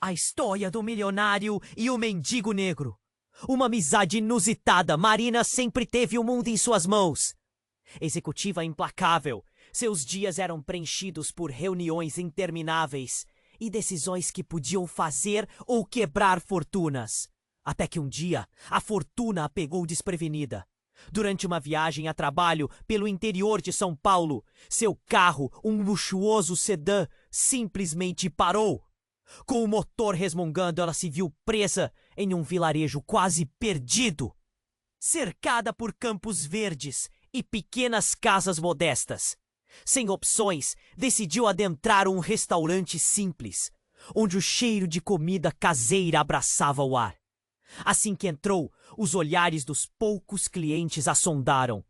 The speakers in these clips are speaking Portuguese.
A história do milionário e o mendigo negro. Uma amizade inusitada. Marina sempre teve o mundo em suas mãos. Executiva implacável, seus dias eram preenchidos por reuniões intermináveis e decisões que podiam fazer ou quebrar fortunas. Até que um dia, a fortuna a pegou desprevenida. Durante uma viagem a trabalho pelo interior de São Paulo, seu carro, um luxuoso sedã, simplesmente parou. Com o motor resmungando, ela se viu presa em um vilarejo quase perdido. Cercada por campos verdes e pequenas casas modestas. Sem opções, decidiu adentrar um restaurante simples, onde o cheiro de comida caseira abraçava o ar. Assim que entrou, os olhares dos poucos clientes a sondaram.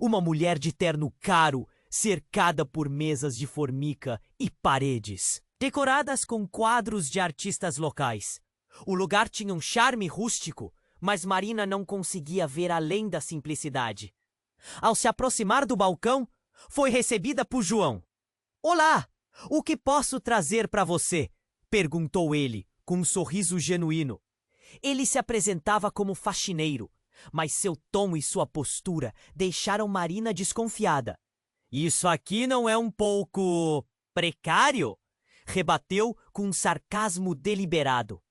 Uma mulher de terno caro, cercada por mesas de formica e paredes decoradas com quadros de artistas locais. O lugar tinha um charme rústico, mas Marina não conseguia ver além da simplicidade. Ao se aproximar do balcão, foi recebida por João. "Olá! O que posso trazer para você?" perguntou ele, com um sorriso genuíno. Ele se apresentava como faxineiro, mas seu tom e sua postura deixaram Marina desconfiada. "Isso aqui não é um pouco precário?" rebateu com um sarcasmo deliberado.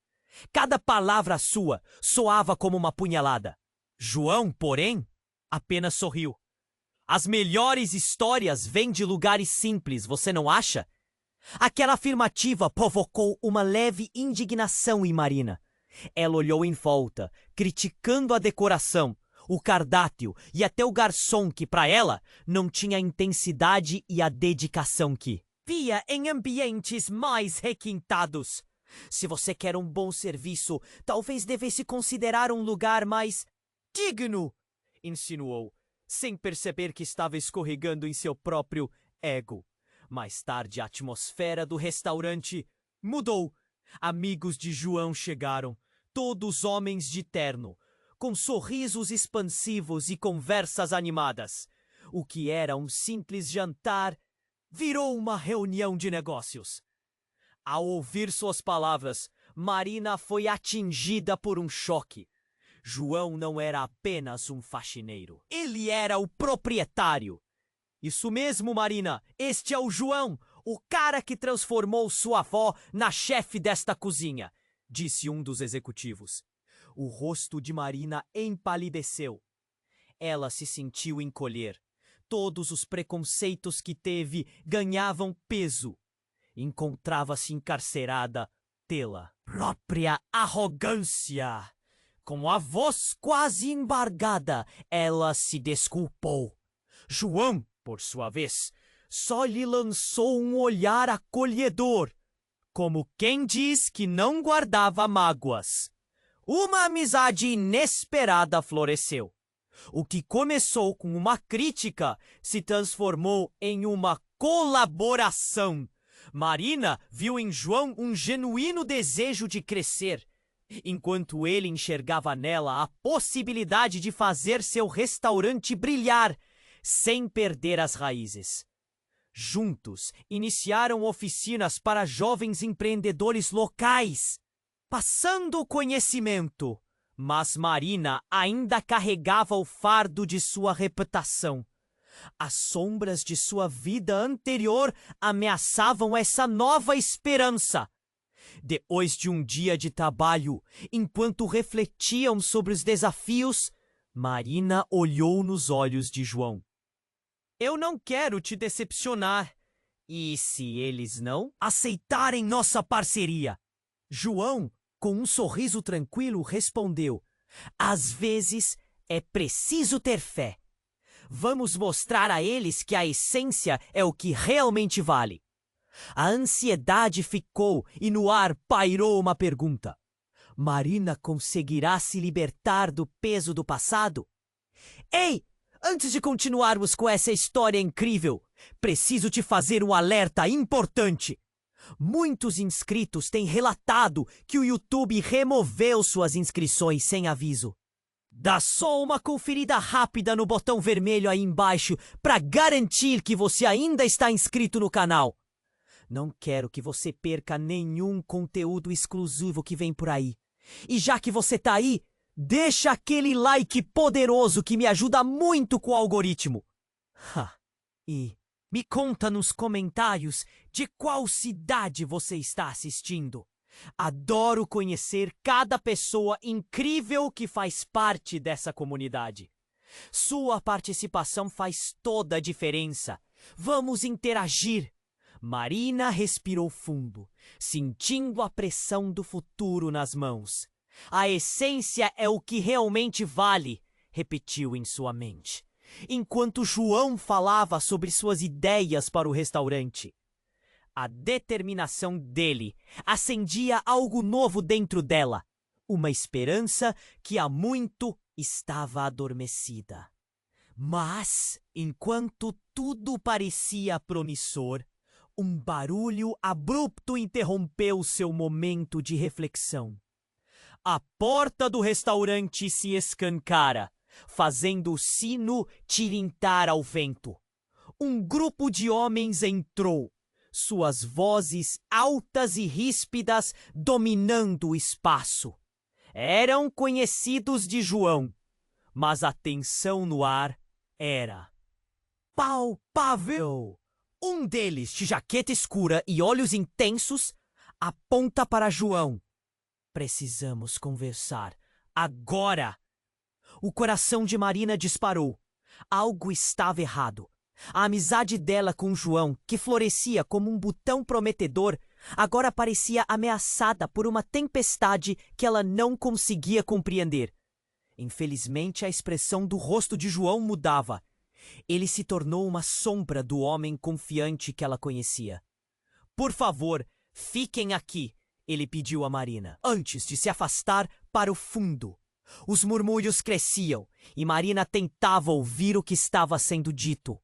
Cada palavra sua soava como uma punhalada. João, porém, apenas sorriu. "As melhores histórias vêm de lugares simples, você não acha?" Aquela afirmativa provocou uma leve indignação em Marina. Ela olhou em volta, criticando a decoração, o cardápio e até o garçom que, para ela, não tinha a intensidade e a dedicação que via em ambientes mais requintados. Se você quer um bom serviço, talvez devesse considerar um lugar mais digno, insinuou, sem perceber que estava escorregando em seu próprio ego. Mais tarde, a atmosfera do restaurante mudou. Amigos de João chegaram, todos homens de terno, com sorrisos expansivos e conversas animadas. O que era um simples jantar virou uma reunião de negócios. Ao ouvir suas palavras, Marina foi atingida por um choque. João não era apenas um faxineiro. Ele era o proprietário. "Isso mesmo, Marina. Este é o João, o cara que transformou sua avó na chefe desta cozinha", disse um dos executivos. O rosto de Marina empalideceu. Ela se sentiu encolher. Todos os preconceitos que teve ganhavam peso. Encontrava-se encarcerada pela própria arrogância. Com a voz quase embargada, ela se desculpou. João, por sua vez, só lhe lançou um olhar acolhedor, como quem diz que não guardava mágoas. Uma amizade inesperada floresceu. O que começou com uma crítica se transformou em uma colaboração. Marina viu em João um genuíno desejo de crescer, enquanto ele enxergava nela a possibilidade de fazer seu restaurante brilhar, sem perder as raízes. Juntos, iniciaram oficinas para jovens empreendedores locais, passando o conhecimento. Mas Marina ainda carregava o fardo de sua reputação. As sombras de sua vida anterior ameaçavam essa nova esperança. Depois de um dia de trabalho, enquanto refletiam sobre os desafios, Marina olhou nos olhos de João. "Eu não quero te decepcionar. E se eles não aceitarem nossa parceria?" João, com um sorriso tranquilo, respondeu: "Às vezes é preciso ter fé. Vamos mostrar a eles que a essência é o que realmente vale." A ansiedade ficou e no ar pairou uma pergunta. Marina conseguirá se libertar do peso do passado? "Ei, antes de continuarmos com essa história incrível, preciso te fazer um alerta importante. Muitos inscritos têm relatado que o YouTube removeu suas inscrições sem aviso. Dá só uma conferida rápida no botão vermelho aí embaixo para garantir que você ainda está inscrito no canal. Não quero que você perca nenhum conteúdo exclusivo que vem por aí. E já que você tá aí, deixa aquele like poderoso que me ajuda muito com o algoritmo. E me conta nos comentários de qual cidade você está assistindo. Adoro conhecer cada pessoa incrível que faz parte dessa comunidade. Sua participação faz toda a diferença. Vamos interagir. Marina respirou fundo, sentindo a pressão do futuro nas mãos. A essência é o que realmente vale, repetiu em sua mente, enquanto João falava sobre suas ideias para o restaurante. A determinação dele acendia algo novo dentro dela, uma esperança que há muito estava adormecida. Mas, enquanto tudo parecia promissor, um barulho abrupto interrompeu seu momento de reflexão. A porta do restaurante se escancara, fazendo o sino tilintar ao vento. Um grupo de homens entrou, suas vozes altas e ríspidas dominando o espaço. Eram conhecidos de João, mas a tensão no ar era palpável. Um deles, de jaqueta escura e olhos intensos, aponta para João. Precisamos conversar. Agora! O coração de Marina disparou. Algo estava errado. A amizade dela com João, que florescia como um botão prometedor, agora parecia ameaçada por uma tempestade que ela não conseguia compreender. Infelizmente, a expressão do rosto de João mudava. Ele se tornou uma sombra do homem confiante que ela conhecia. Por favor, fiquem aqui, ele pediu a Marina, antes de se afastar para o fundo. Os murmúrios cresciam e Marina tentava ouvir o que estava sendo dito.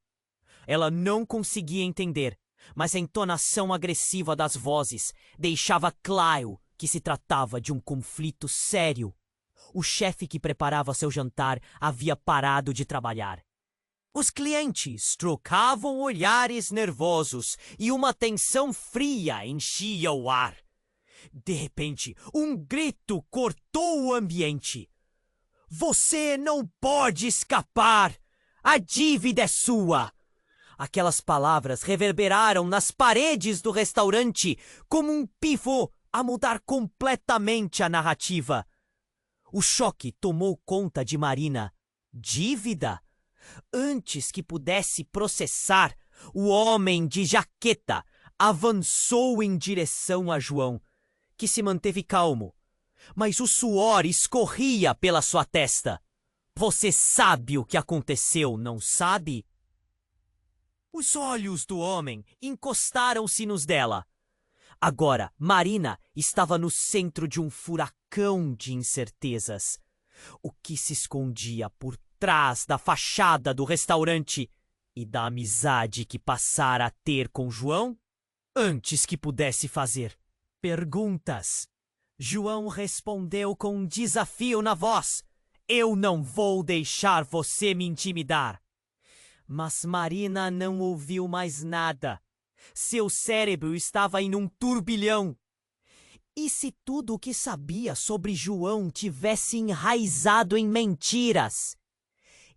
Ela não conseguia entender, mas a entonação agressiva das vozes deixava claro que se tratava de um conflito sério. O chefe que preparava seu jantar havia parado de trabalhar. Os clientes trocavam olhares nervosos e uma tensão fria enchia o ar. De repente, um grito cortou o ambiente. Você não pode escapar! A dívida é sua! Aquelas palavras reverberaram nas paredes do restaurante como um pivô a mudar completamente a narrativa. O choque tomou conta de Marina. Dívida? Antes que pudesse processar, o homem de jaqueta avançou em direção a João, que se manteve calmo, mas o suor escorria pela sua testa. Você sabe o que aconteceu, não sabe? Os olhos do homem encostaram-se nos dela. Agora, Marina estava no centro de um furacão de incertezas. O que se escondia por trás da fachada do restaurante e da amizade que passara a ter com João? Antes que pudesse fazer perguntas, João respondeu com um desafio na voz. Eu não vou deixar você me intimidar. Mas Marina não ouviu mais nada. Seu cérebro estava em um turbilhão. E se tudo o que sabia sobre João tivesse enraizado em mentiras?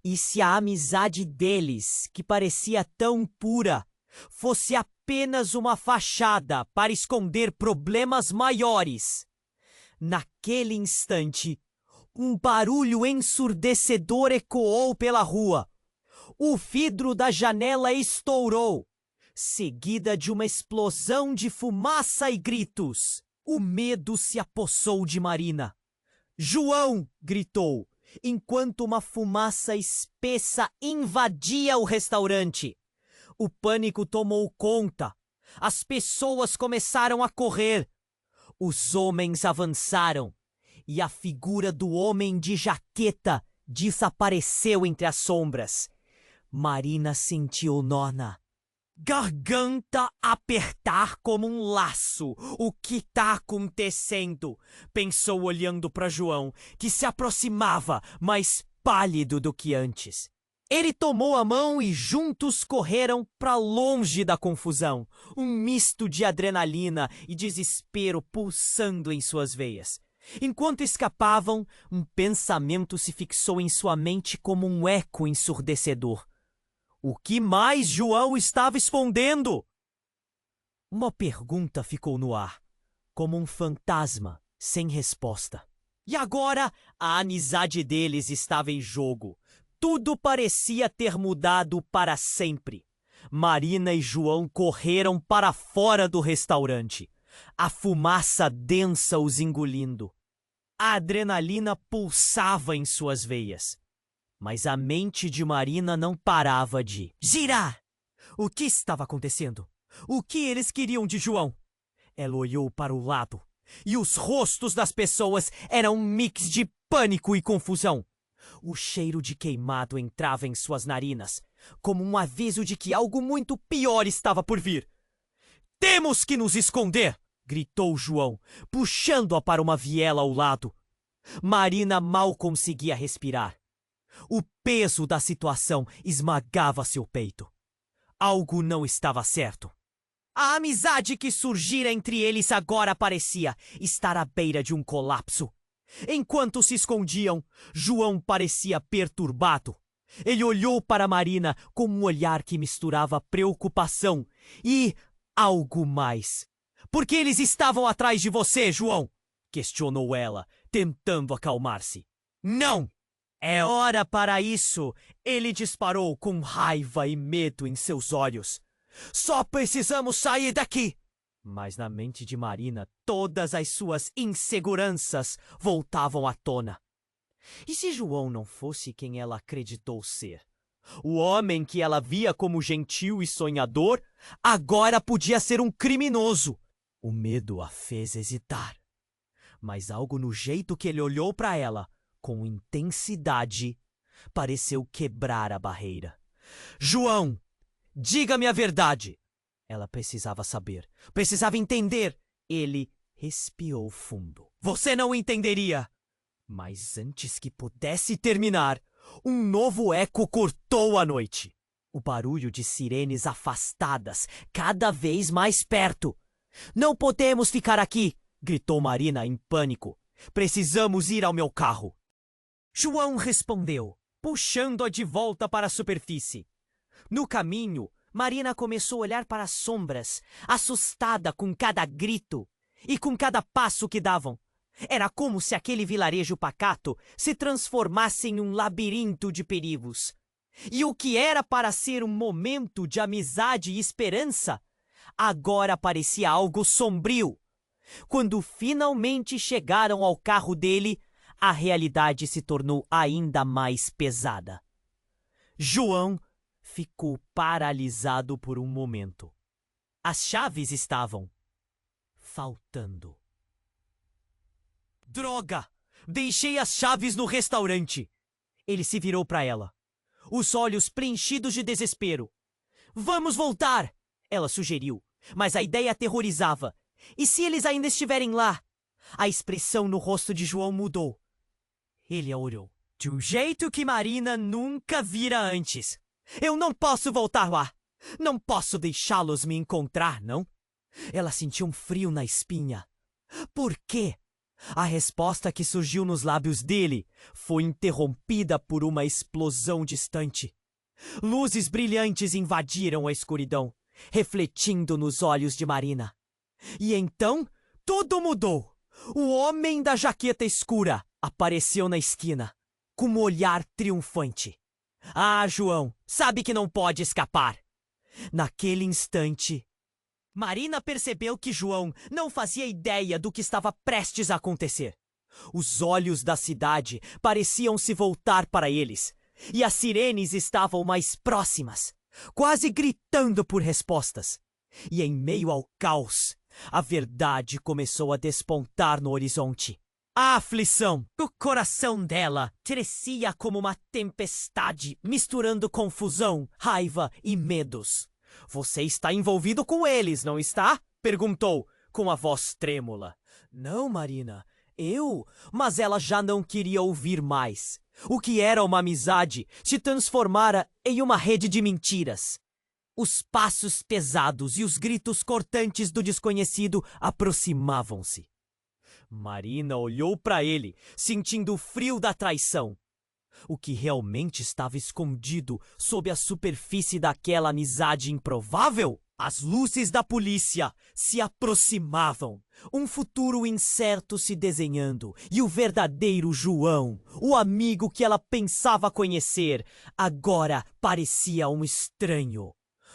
E se a amizade deles, que parecia tão pura, fosse apenas uma fachada para esconder problemas maiores? Naquele instante, um barulho ensurdecedor ecoou pela rua. O vidro da janela estourou, seguida de uma explosão de fumaça e gritos. O medo se apossou de Marina. João! Gritou, enquanto uma fumaça espessa invadia o restaurante. O pânico tomou conta. As pessoas começaram a correr. Os homens avançaram e a figura do homem de jaqueta desapareceu entre as sombras. Marina sentiu nona garganta apertar como um laço. O que está acontecendo? Pensou olhando para João, que se aproximava, mais pálido do que antes. Ele tomou a mão e juntos correram para longe da confusão, um misto de adrenalina e desespero pulsando em suas veias. Enquanto escapavam, um pensamento se fixou em sua mente como um eco ensurdecedor. O que mais João estava escondendo? Uma pergunta ficou no ar, como um fantasma, sem resposta. E agora a amizade deles estava em jogo. Tudo parecia ter mudado para sempre. Marina e João correram para fora do restaurante, a fumaça densa os engolindo. A adrenalina pulsava em suas veias. Mas a mente de Marina não parava de girar. O que estava acontecendo? O que eles queriam de João? Ela olhou para o lado, e os rostos das pessoas eram um mix de pânico e confusão. O cheiro de queimado entrava em suas narinas, como um aviso de que algo muito pior estava por vir. "Temos que nos esconder!" gritou João, puxando-a para uma viela ao lado. Marina mal conseguia respirar. O peso da situação esmagava seu peito. Algo não estava certo. A amizade que surgira entre eles agora parecia estar à beira de um colapso. Enquanto se escondiam, João parecia perturbado. Ele olhou para Marina com um olhar que misturava preocupação e algo mais. "Por que eles estavam atrás de você, João?" questionou ela, tentando acalmar-se. "Não! É hora para isso!" Ele disparou com raiva e medo em seus olhos. "Só precisamos sair daqui!" Mas na mente de Marina, todas as suas inseguranças voltavam à tona. E se João não fosse quem ela acreditou ser? O homem que ela via como gentil e sonhador, agora podia ser um criminoso. O medo a fez hesitar. Mas algo no jeito que ele olhou para ela, com intensidade, pareceu quebrar a barreira. "João, diga-me a verdade!" Ela precisava saber, precisava entender. Ele respirou fundo. "Você não entenderia!" Mas antes que pudesse terminar, um novo eco cortou a noite. O barulho de sirenes afastadas, cada vez mais perto. "Não podemos ficar aqui!" gritou Marina em pânico. "Precisamos ir ao meu carro." João respondeu, puxando-a de volta para a superfície. No caminho, Marina começou a olhar para as sombras, assustada com cada grito e com cada passo que davam. Era como se aquele vilarejo pacato se transformasse em um labirinto de perigos. E o que era para ser um momento de amizade e esperança, agora parecia algo sombrio. Quando finalmente chegaram ao carro dele, a realidade se tornou ainda mais pesada. João ficou paralisado por um momento. As chaves estavam faltando. "Droga! Deixei as chaves no restaurante!" Ele se virou para ela, os olhos preenchidos de desespero. "Vamos voltar!" ela sugeriu, mas a ideia aterrorizava. E se eles ainda estiverem lá? A expressão no rosto de João mudou. Ele a olhou, de um jeito que Marina nunca vira antes. "Eu não posso voltar lá! Não posso deixá-los me encontrar, não?" Ela sentiu um frio na espinha. Por quê? A resposta que surgiu nos lábios dele foi interrompida por uma explosão distante. Luzes brilhantes invadiram a escuridão, refletindo nos olhos de Marina. E então, tudo mudou. O homem da jaqueta escura apareceu na esquina, com um olhar triunfante. "Ah, João, sabe que não pode escapar." Naquele instante, Marina percebeu que João não fazia ideia do que estava prestes a acontecer. Os olhos da cidade pareciam se voltar para eles, e as sirenes estavam mais próximas, quase gritando por respostas. E em meio ao caos, a verdade começou a despontar no horizonte. A aflição do coração dela crescia como uma tempestade, misturando confusão, raiva e medos. "Você está envolvido com eles, não está?" perguntou, com a voz trêmula. "Não, Marina. Eu? Mas ela já não queria ouvir mais. O que era uma amizade se transformara em uma rede de mentiras. Os passos pesados e os gritos cortantes do desconhecido aproximavam-se. Marina olhou para ele, sentindo o frio da traição. O que realmente estava escondido sob a superfície daquela amizade improvável? As luzes da polícia se aproximavam, um futuro incerto se desenhando, e o verdadeiro João, o amigo que ela pensava conhecer, agora parecia um estranho.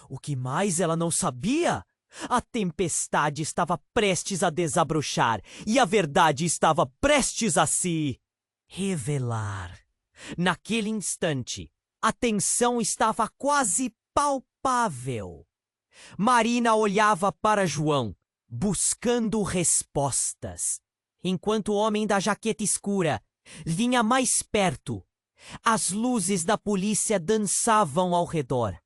O que mais ela não sabia? A tempestade estava prestes a desabrochar e a verdade estava prestes a se revelar. Naquele instante, a tensão estava quase palpável. Marina olhava para João, buscando respostas, enquanto o homem da jaqueta escura vinha mais perto. As luzes da polícia dançavam ao redor.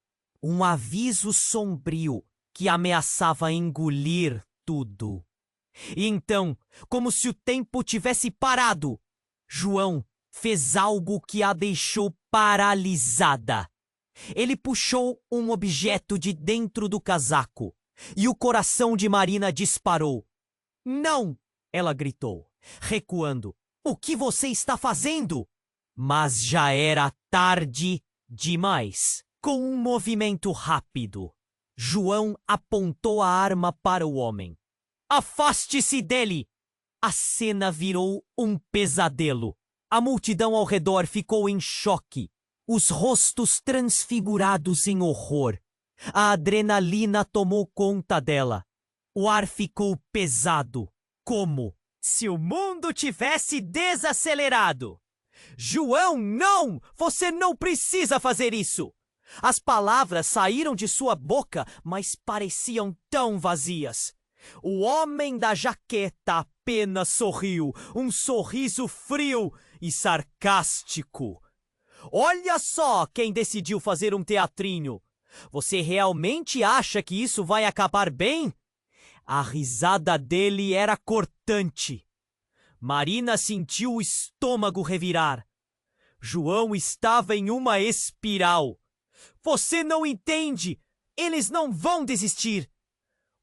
Um aviso sombrio que ameaçava engolir tudo. E então, como se o tempo tivesse parado, João fez algo que a deixou paralisada. Ele puxou um objeto de dentro do casaco e o coração de Marina disparou. Não! Ela gritou, recuando. O que você está fazendo? Mas já era tarde demais. Com um movimento rápido, João apontou a arma para o homem. Afaste-se dele! A cena virou um pesadelo. A multidão ao redor ficou em choque, os rostos transfigurados em horror. A adrenalina tomou conta dela. O ar ficou pesado, como se o mundo tivesse desacelerado. João, não! Você não precisa fazer isso! As palavras saíram de sua boca, mas pareciam tão vazias. O homem da jaqueta apenas sorriu, um sorriso frio e sarcástico. Olha só quem decidiu fazer um teatrinho. Você realmente acha que isso vai acabar bem? A risada dele era cortante. Marina sentiu o estômago revirar. João estava em uma espiral. Você não entende! Eles não vão desistir!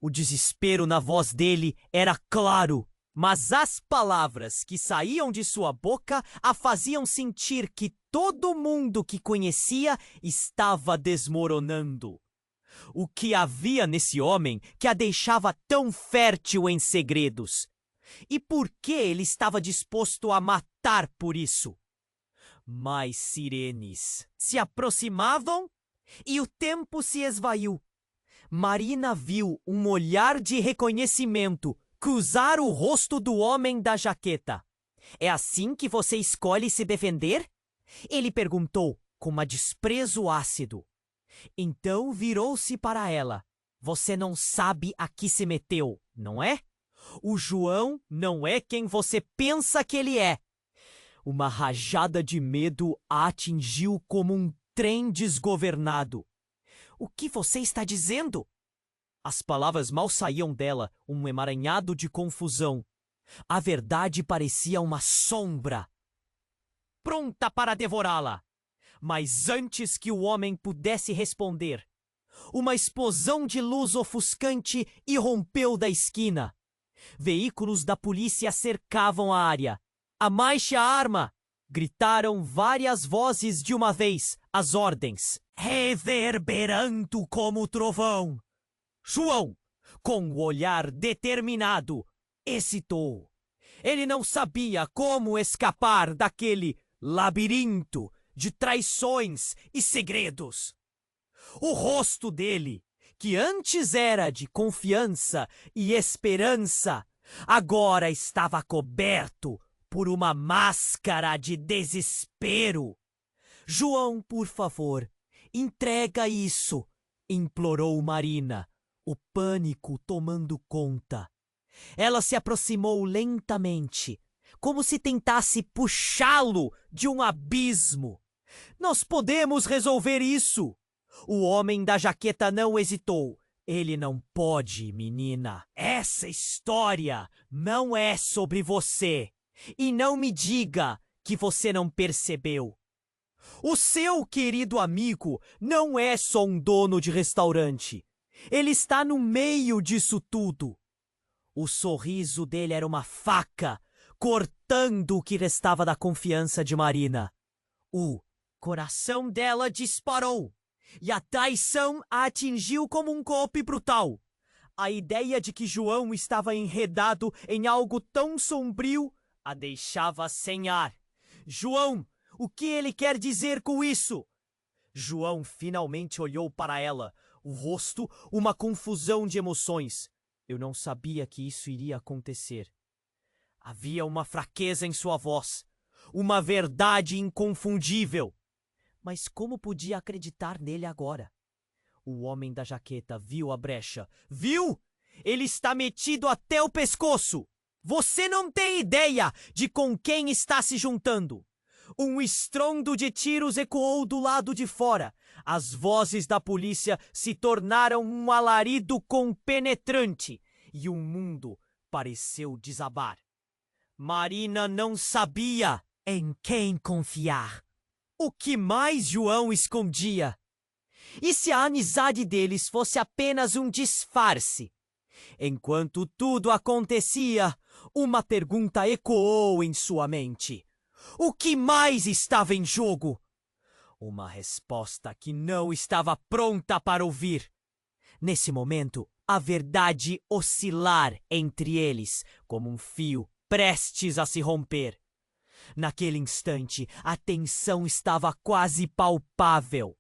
O desespero na voz dele era claro, mas as palavras que saíam de sua boca a faziam sentir que todo mundo que conhecia estava desmoronando. O que havia nesse homem que a deixava tão fértil em segredos? E por que ele estava disposto a matar por isso? Mais sirenes se aproximavam e o tempo se esvaiu. Marina viu um olhar de reconhecimento cruzar o rosto do homem da jaqueta. É assim que você escolhe se defender? Ele perguntou com um desprezo ácido. Então virou-se para ela. Você não sabe a que se meteu, não é? O João não é quem você pensa que ele é. Uma rajada de medo a atingiu como um trem desgovernado. O que você está dizendo? As palavras mal saíam dela, um emaranhado de confusão. A verdade parecia uma sombra, pronta para devorá-la. Mas antes que o homem pudesse responder, uma explosão de luz ofuscante irrompeu da esquina. Veículos da polícia cercavam a área. Amaixe a arma! Gritaram várias vozes de uma vez, as ordens, reverberando como trovão. João, com o olhar determinado, hesitou. Ele não sabia como escapar daquele labirinto de traições e segredos. O rosto dele, que antes era de confiança e esperança, agora estava coberto por uma máscara de desespero. João, por favor, entrega isso, implorou Marina, o pânico tomando conta. Ela se aproximou lentamente, como se tentasse puxá-lo de um abismo. Nós podemos resolver isso. O homem da jaqueta não hesitou. Ele não pode, menina. Essa história não é sobre você. E não me diga que você não percebeu. O seu querido amigo não é só um dono de restaurante. Ele está no meio disso tudo. O sorriso dele era uma faca, cortando o que restava da confiança de Marina. O coração dela disparou, e a traição a atingiu como um golpe brutal. A ideia de que João estava enredado em algo tão sombrio a deixava sem ar. João, o que ele quer dizer com isso? João finalmente olhou para ela, o rosto uma confusão de emoções. Eu não sabia que isso iria acontecer. Havia uma fraqueza em sua voz, uma verdade inconfundível. Mas como podia acreditar nele agora? O homem da jaqueta viu a brecha. Viu? Ele está metido até o pescoço. Você não tem ideia de com quem está se juntando. Um estrondo de tiros ecoou do lado de fora. As vozes da polícia se tornaram um alarido compenetrante e o mundo pareceu desabar. Marina não sabia em quem confiar. O que mais João escondia? E se a amizade deles fosse apenas um disfarce? Enquanto tudo acontecia, uma pergunta ecoou em sua mente. O que mais estava em jogo? Uma resposta que não estava pronta para ouvir. Nesse momento, a verdade oscilar entre eles, como um fio prestes a se romper. Naquele instante, a tensão estava quase palpável.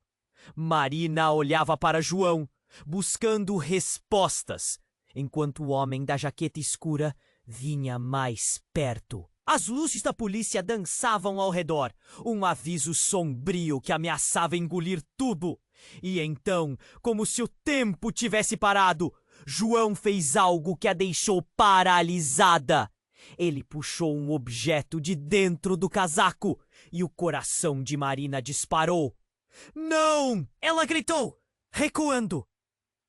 Marina olhava para João, buscando respostas, enquanto o homem da jaqueta escura vinha mais perto. As luzes da polícia dançavam ao redor, um aviso sombrio que ameaçava engolir tudo. E então, como se o tempo tivesse parado, João fez algo que a deixou paralisada. Ele puxou um objeto de dentro do casaco e o coração de Marina disparou. Não! Ela gritou, recuando.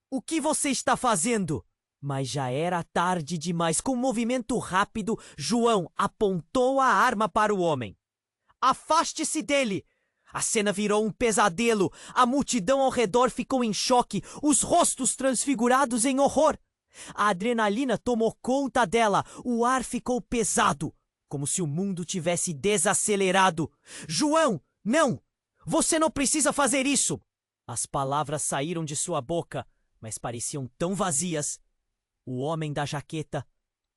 O que você está fazendo? Mas já era tarde demais. Com um movimento rápido, João apontou a arma para o homem. Afaste-se dele! A cena virou um pesadelo. A multidão ao redor ficou em choque, os rostos transfigurados em horror. A adrenalina tomou conta dela, o ar ficou pesado, como se o mundo tivesse desacelerado. João, não! Você não precisa fazer isso! As palavras saíram de sua boca, mas pareciam tão vazias. O homem da jaqueta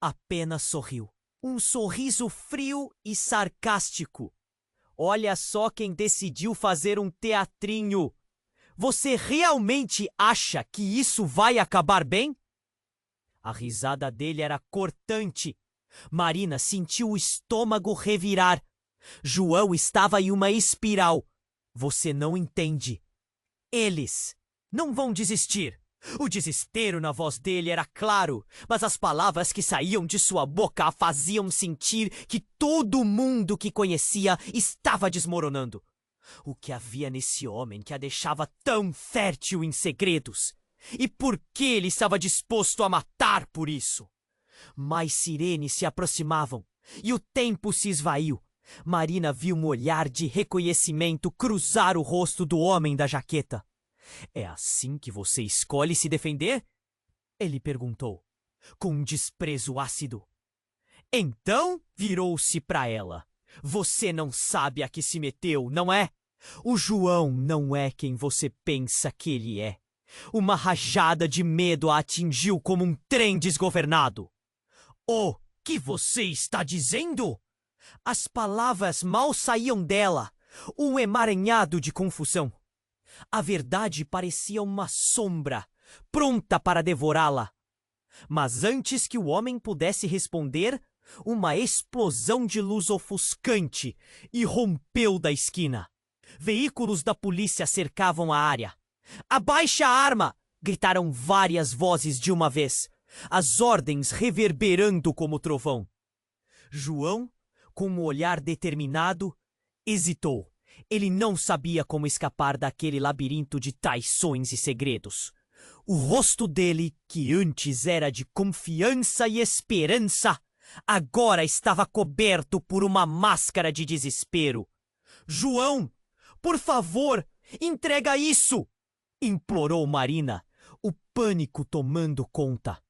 apenas sorriu. Um sorriso frio e sarcástico. Olha só quem decidiu fazer um teatrinho. Você realmente acha que isso vai acabar bem? A risada dele era cortante. Marina sentiu o estômago revirar. João estava em uma espiral. Você não entende. Eles não vão desistir. O desespero na voz dele era claro, mas as palavras que saíam de sua boca a faziam sentir que todo mundo que conhecia estava desmoronando. O que havia nesse homem que a deixava tão fértil em segredos? E por que ele estava disposto a matar por isso? Mais sirenes se aproximavam e o tempo se esvaiu. Marina viu um olhar de reconhecimento cruzar o rosto do homem da jaqueta. É assim que você escolhe se defender? Ele perguntou, com um desprezo ácido. Então virou-se para ela. Você não sabe a que se meteu, não é? O João não é quem você pensa que ele é. Uma rajada de medo a atingiu como um trem desgovernado. O que você está dizendo? As palavras mal saíam dela, um emaranhado de confusão. A verdade parecia uma sombra, pronta para devorá-la. Mas antes que o homem pudesse responder, uma explosão de luz ofuscante irrompeu da esquina. Veículos da polícia cercavam a área. Abaixe a arma! Gritaram várias vozes de uma vez, as ordens reverberando como trovão. João, com um olhar determinado, hesitou. Ele não sabia como escapar daquele labirinto de traições e segredos. O rosto dele, que antes era de confiança e esperança, agora estava coberto por uma máscara de desespero. João, por favor, entrega isso! Implorou Marina, o pânico tomando conta.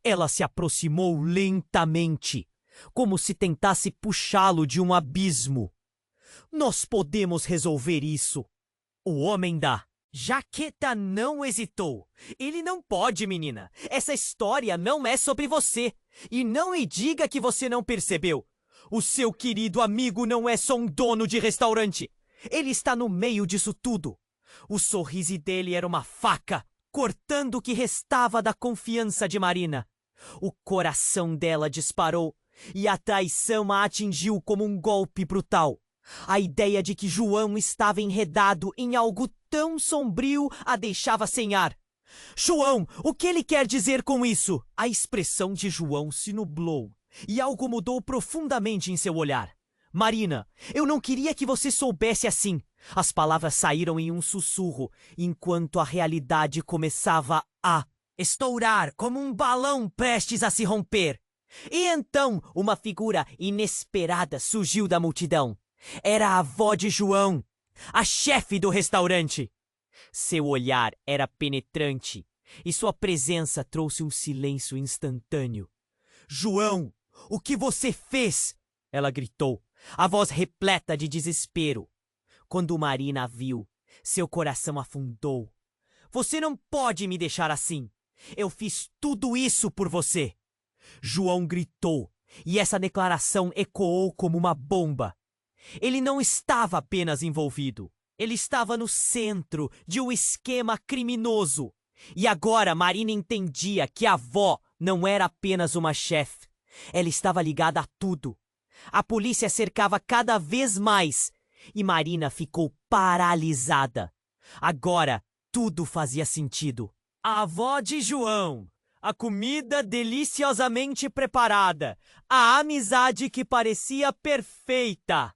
Ela se aproximou lentamente, como se tentasse puxá-lo de um abismo. Nós podemos resolver isso. O homem da jaqueta não hesitou. Ele não pode, menina. Essa história não é sobre você. E não me diga que você não percebeu. O seu querido amigo não é só um dono de restaurante. Ele está no meio disso tudo. O sorriso dele era uma faca, cortando o que restava da confiança de Marina. O coração dela disparou e a traição a atingiu como um golpe brutal. A ideia de que João estava enredado em algo tão sombrio a deixava sem ar. João, o que ele quer dizer com isso? A expressão de João se nublou e algo mudou profundamente em seu olhar. Marina, eu não queria que você soubesse assim. As palavras saíram em um sussurro, enquanto a realidade começava a estourar como um balão prestes a se romper. E então uma figura inesperada surgiu da multidão. Era a avó de João, a chefe do restaurante. Seu olhar era penetrante e sua presença trouxe um silêncio instantâneo. João, o que você fez? Ela gritou, a voz repleta de desespero. Quando Marina a viu, seu coração afundou. Você não pode me deixar assim. Eu fiz tudo isso por você. João gritou, e essa declaração ecoou como uma bomba. Ele não estava apenas envolvido. Ele estava no centro de um esquema criminoso. E agora Marina entendia que a avó não era apenas uma chefe. Ela estava ligada a tudo. A polícia cercava cada vez mais e Marina ficou paralisada. Agora tudo fazia sentido. A avó de João, a comida deliciosamente preparada, a amizade que parecia perfeita.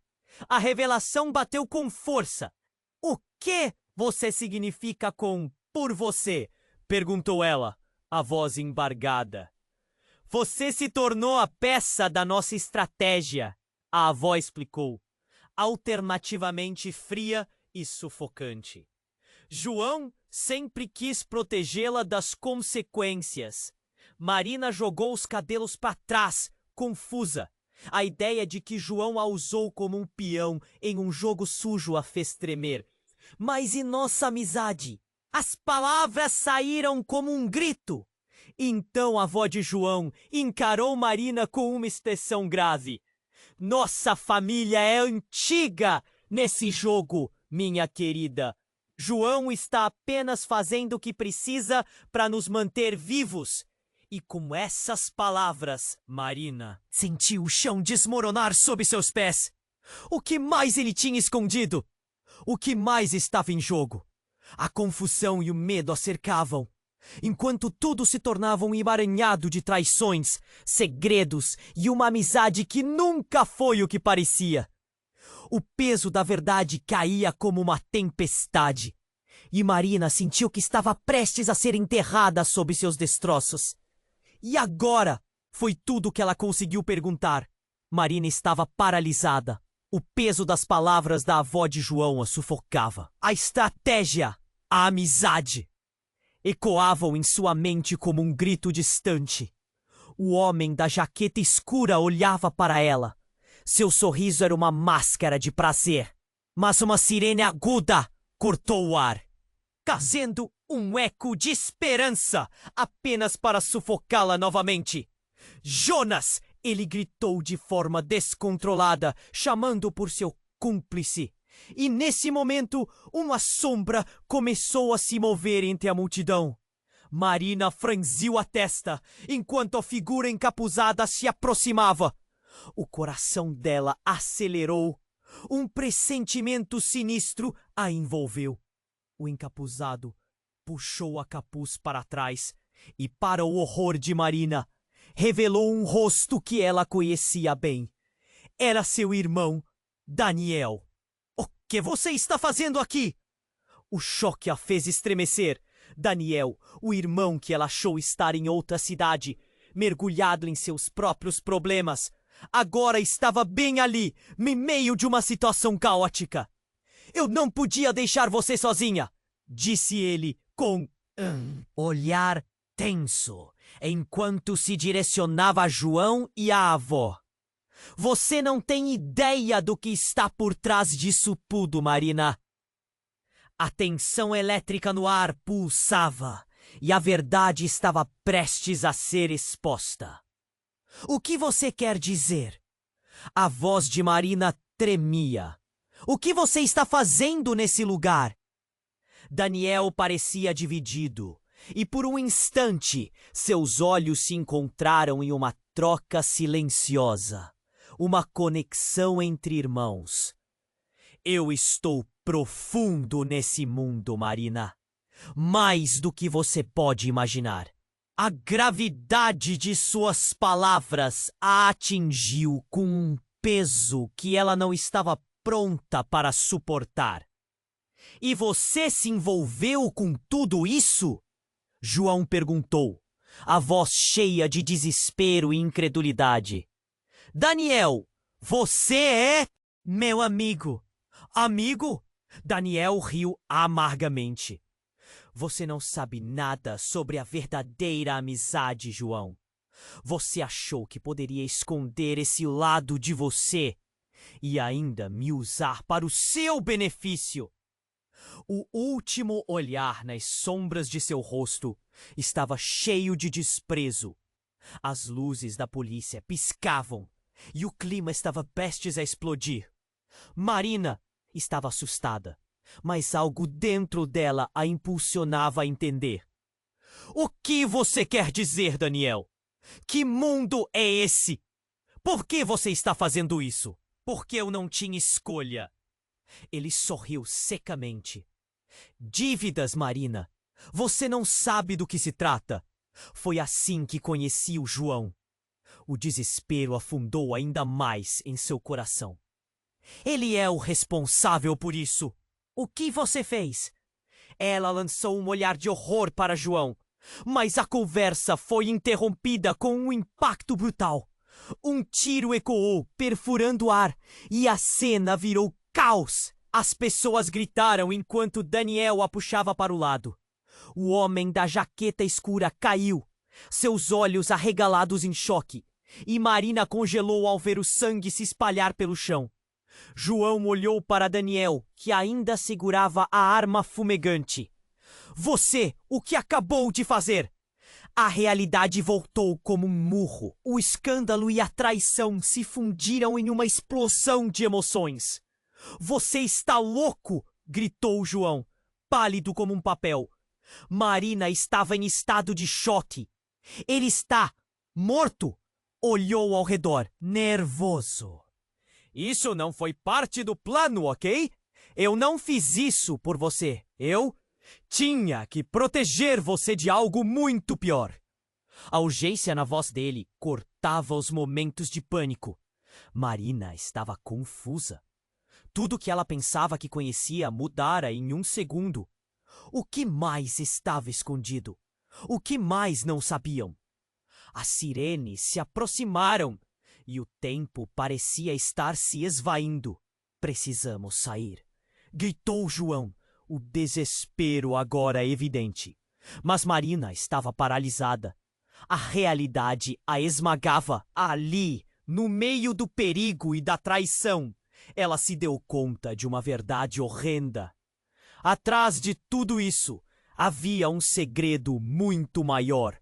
A revelação bateu com força. O que você significa com por você? Perguntou ela, a voz embargada. Você se tornou a peça da nossa estratégia, a avó explicou, alternativamente fria e sufocante. João sempre quis protegê-la das consequências. Marina jogou os cabelos para trás, confusa. A ideia de que João a usou como um peão em um jogo sujo a fez tremer. Mas e nossa amizade? As palavras saíram como um grito. Então a avó de João encarou Marina com uma expressão grave. Nossa família é antiga nesse jogo, minha querida. João está apenas fazendo o que precisa para nos manter vivos. E com essas palavras, Marina sentiu o chão desmoronar sob seus pés. O que mais ele tinha escondido? O que mais estava em jogo? A confusão e o medo a cercavam, enquanto tudo se tornava um emaranhado de traições, segredos e uma amizade que nunca foi o que parecia. O peso da verdade caía como uma tempestade, e Marina sentiu que estava prestes a ser enterrada sob seus destroços. E agora? Foi tudo o que ela conseguiu perguntar. Marina estava paralisada. O peso das palavras da avó de João a sufocava. A estratégia, a amizade, ecoavam em sua mente como um grito distante. O homem da jaqueta escura olhava para ela. Seu sorriso era uma máscara de prazer. Mas uma sirene aguda cortou o ar, trazendo um eco de esperança, apenas para sufocá-la novamente. Jonas! Ele gritou de forma descontrolada, chamando por seu cúmplice. E nesse momento, uma sombra começou a se mover entre a multidão. Marina franziu a testa, enquanto a figura encapuzada se aproximava. O coração dela acelerou. Um pressentimento sinistro a envolveu. O encapuzado puxou a capuz para trás e, para o horror de Marina, revelou um rosto que ela conhecia bem. Era seu irmão, Daniel. O que você está fazendo aqui? O choque a fez estremecer. Daniel, o irmão que ela achou estar em outra cidade, mergulhado em seus próprios problemas. Agora estava bem ali, no meio de uma situação caótica. Eu não podia deixar você sozinha, disse ele com olhar tenso, enquanto se direcionava a João e à avó. Você não tem ideia do que está por trás disso tudo, Marina. A tensão elétrica no ar pulsava e a verdade estava prestes a ser exposta. O que você quer dizer? A voz de Marina tremia. O que você está fazendo nesse lugar? Daniel parecia dividido, e por um instante seus olhos se encontraram em uma troca silenciosa, uma conexão entre irmãos. Eu estou profundo nesse mundo, Marina. Mais do que você pode imaginar. A gravidade de suas palavras a atingiu com um peso que ela não estava pronta para suportar. E você se envolveu com tudo isso? João perguntou, a voz cheia de desespero e incredulidade. Daniel, você é meu amigo. Amigo? Daniel riu amargamente. Você não sabe nada sobre a verdadeira amizade, João. Você achou que poderia esconder esse lado de você e ainda me usar para o seu benefício. O último olhar nas sombras de seu rosto estava cheio de desprezo. As luzes da polícia piscavam e o clima estava prestes a explodir. Marina estava assustada, mas algo dentro dela a impulsionava a entender. O que você quer dizer, Daniel? Que mundo é esse? Por que você está fazendo isso? Porque eu não tinha escolha. Ele sorriu secamente. Dívidas, Marina. Você não sabe do que se trata. Foi assim que conheci o João. O desespero afundou ainda mais em seu coração. Ele é o responsável por isso. O que você fez? Ela lançou um olhar de horror para João, mas a conversa foi interrompida com um impacto brutal. Um tiro ecoou, perfurando o ar, e a cena virou caos. As pessoas gritaram enquanto Daniel a puxava para o lado. O homem da jaqueta escura caiu, seus olhos arregalados em choque, e Marina congelou ao ver o sangue se espalhar pelo chão. João olhou para Daniel, que ainda segurava a arma fumegante. Você, o que acabou de fazer? A realidade voltou como um murro. O escândalo e a traição se fundiram em uma explosão de emoções. Você está louco! Gritou João, pálido como um papel. Marina estava em estado de choque. Ele está morto! Olhou ao redor, nervoso. Isso não foi parte do plano, ok? Eu não fiz isso por você. Eu tinha que proteger você de algo muito pior. A urgência na voz dele cortava os momentos de pânico. Marina estava confusa. Tudo que ela pensava que conhecia mudara em um segundo. O que mais estava escondido? O que mais não sabiam? As sirenes se aproximaram e o tempo parecia estar se esvaindo. Precisamos sair, gritou João, o desespero agora evidente. Mas Marina estava paralisada. A realidade a esmagava ali, no meio do perigo e da traição. Ela se deu conta de uma verdade horrenda. Atrás de tudo isso, havia um segredo muito maior.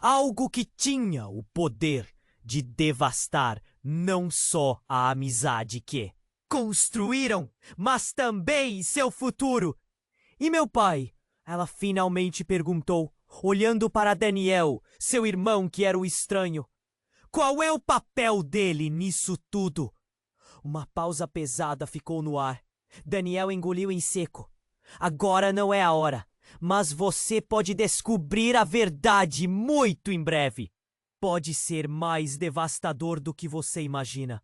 Algo que tinha o poder de devastar não só a amizade que construíram, mas também seu futuro. E meu pai? Ela finalmente perguntou, olhando para Daniel, seu irmão que era o estranho. Qual é o papel dele nisso tudo? Uma pausa pesada ficou no ar. Daniel engoliu em seco. Agora não é a hora, mas você pode descobrir a verdade muito em breve. Pode ser mais devastador do que você imagina.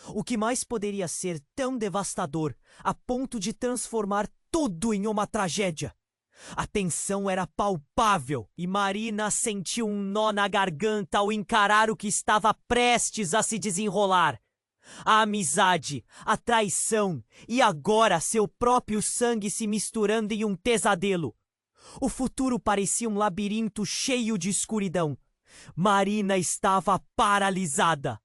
O que mais poderia ser tão devastador a ponto de transformar tudo em uma tragédia? A tensão era palpável e Marina sentiu um nó na garganta ao encarar o que estava prestes a se desenrolar. A amizade, a traição e agora seu próprio sangue se misturando em um pesadelo. O futuro parecia um labirinto cheio de escuridão. Marina estava paralisada.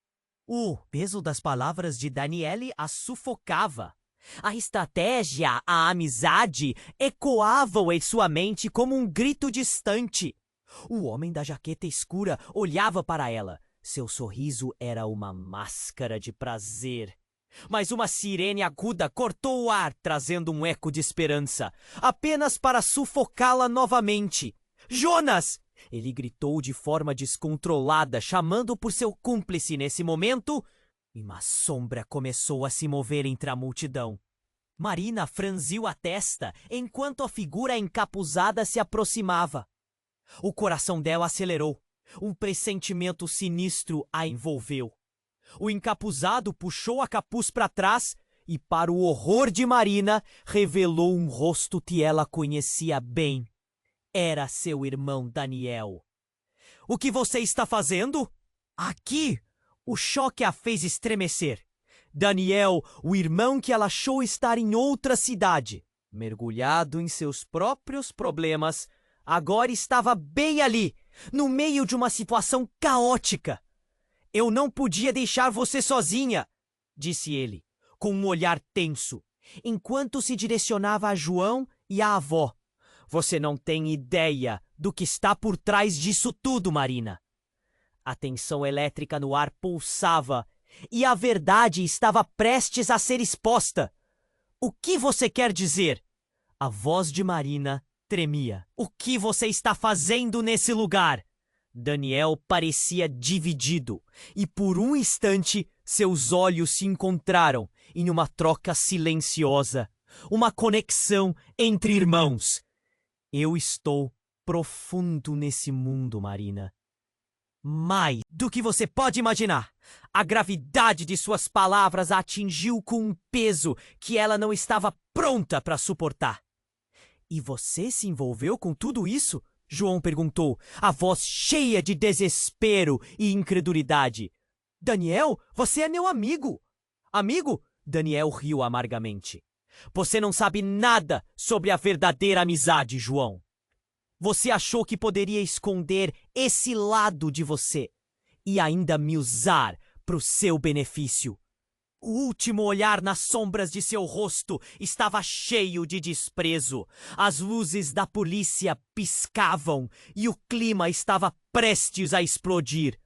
O peso das palavras de Daniele a sufocava. A estratégia, a amizade, ecoavam em sua mente como um grito distante. O homem da jaqueta escura olhava para ela. Seu sorriso era uma máscara de prazer. Mas uma sirene aguda cortou o ar, trazendo um eco de esperança, apenas para sufocá-la novamente. Jonas! Ele gritou de forma descontrolada, chamando por seu cúmplice nesse momento, e uma sombra começou a se mover entre a multidão. Marina franziu a testa enquanto a figura encapuzada se aproximava. O coração dela acelerou. Um pressentimento sinistro a envolveu. O encapuzado puxou a capuz para trás e, para o horror de Marina, revelou um rosto que ela conhecia bem. Era seu irmão Daniel. — O que você está fazendo? Aqui! O choque a fez estremecer. Daniel, o irmão que ela achou estar em outra cidade, mergulhado em seus próprios problemas, agora estava bem ali, no meio de uma situação caótica. — Eu não podia deixar você sozinha, disse ele, com um olhar tenso, enquanto se direcionava a João e à avó. Você não tem ideia do que está por trás disso tudo, Marina. A tensão elétrica no ar pulsava e a verdade estava prestes a ser exposta. O que você quer dizer? A voz de Marina tremia. O que você está fazendo nesse lugar? Daniel parecia dividido e por um instante seus olhos se encontraram em uma troca silenciosa, uma conexão entre irmãos. Eu estou profundo nesse mundo, Marina. Mais do que você pode imaginar. A gravidade de suas palavras a atingiu com um peso que ela não estava pronta para suportar. E você se envolveu com tudo isso? João perguntou, a voz cheia de desespero e incredulidade. Daniel, você é meu amigo. Amigo? Daniel riu amargamente. Você não sabe nada sobre a verdadeira amizade, João. Você achou que poderia esconder esse lado de você e ainda me usar para o seu benefício. O último olhar nas sombras de seu rosto estava cheio de desprezo. As luzes da polícia piscavam e o clima estava prestes a explodir.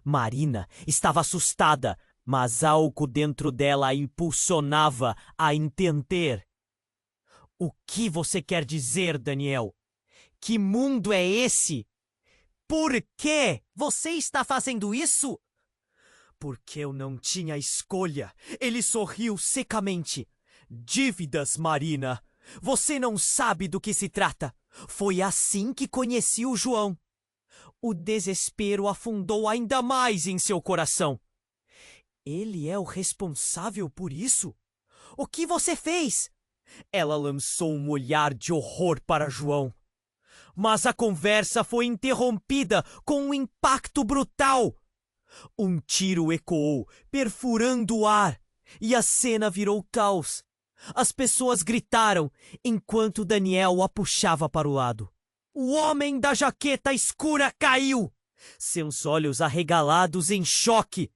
Marina estava assustada, mas algo dentro dela a impulsionava a entender. O que você quer dizer, Daniel? Que mundo é esse? Por que você está fazendo isso? Porque eu não tinha escolha. Ele sorriu secamente. Dívidas, Marina. Você não sabe do que se trata. Foi assim que conheci o João. O desespero afundou ainda mais em seu coração. Ele é o responsável por isso? O que você fez? Ela lançou um olhar de horror para João. Mas a conversa foi interrompida com um impacto brutal. Um tiro ecoou, perfurando o ar, e a cena virou caos. As pessoas gritaram, enquanto Daniel a puxava para o lado. O homem da jaqueta escura caiu, seus olhos arregalados em choque,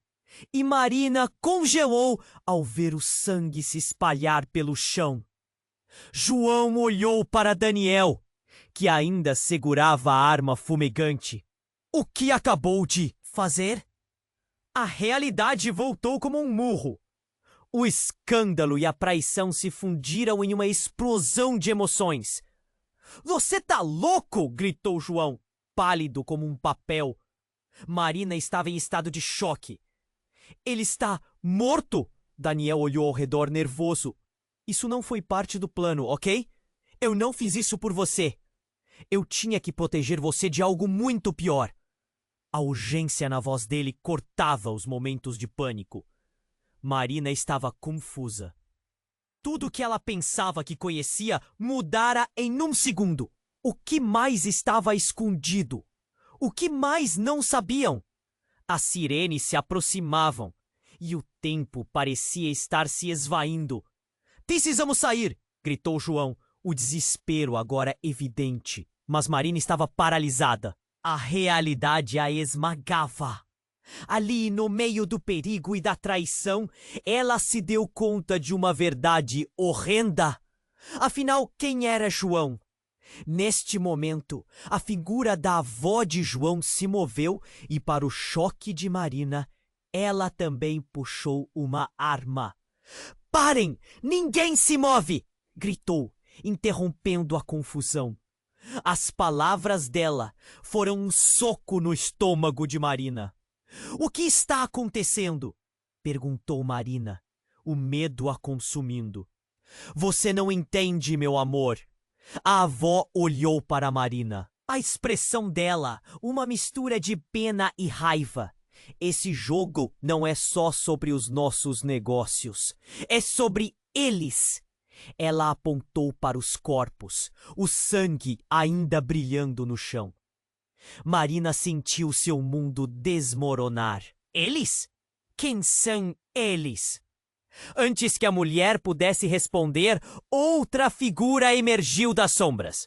e Marina congelou ao ver o sangue se espalhar pelo chão. João olhou para Daniel, que ainda segurava a arma fumegante. O que acabou de fazer? A realidade voltou como um murro. O escândalo e a traição se fundiram em uma explosão de emoções. Você tá louco? Gritou João, pálido como um papel. Marina estava em estado de choque. Ele está morto? Daniel olhou ao redor nervoso. Isso não foi parte do plano, ok? Eu não fiz isso por você. Eu tinha que proteger você de algo muito pior. A urgência na voz dele cortava os momentos de pânico. Marina estava confusa. Tudo que ela pensava que conhecia mudara em um segundo. O que mais estava escondido? O que mais não sabiam? As sirenes se aproximavam e o tempo parecia estar se esvaindo. Precisamos sair! Gritou João, o desespero agora evidente. Mas Marina estava paralisada. A realidade a esmagava. Ali, no meio do perigo e da traição, ela se deu conta de uma verdade horrenda. Afinal, quem era João? Neste momento, a figura da avó de João se moveu e, para o choque de Marina, ela também puxou uma arma. "Parem! Ninguém se move!" gritou, interrompendo a confusão. As palavras dela foram um soco no estômago de Marina. "O que está acontecendo?" perguntou Marina, o medo a consumindo. "Você não entende, meu amor." A avó olhou para Marina. A expressão dela, uma mistura de pena e raiva. "Esse jogo não é só sobre os nossos negócios. É sobre eles." Ela apontou para os corpos, o sangue ainda brilhando no chão. Marina sentiu seu mundo desmoronar. Eles? Quem são eles? Antes que a mulher pudesse responder, outra figura emergiu das sombras.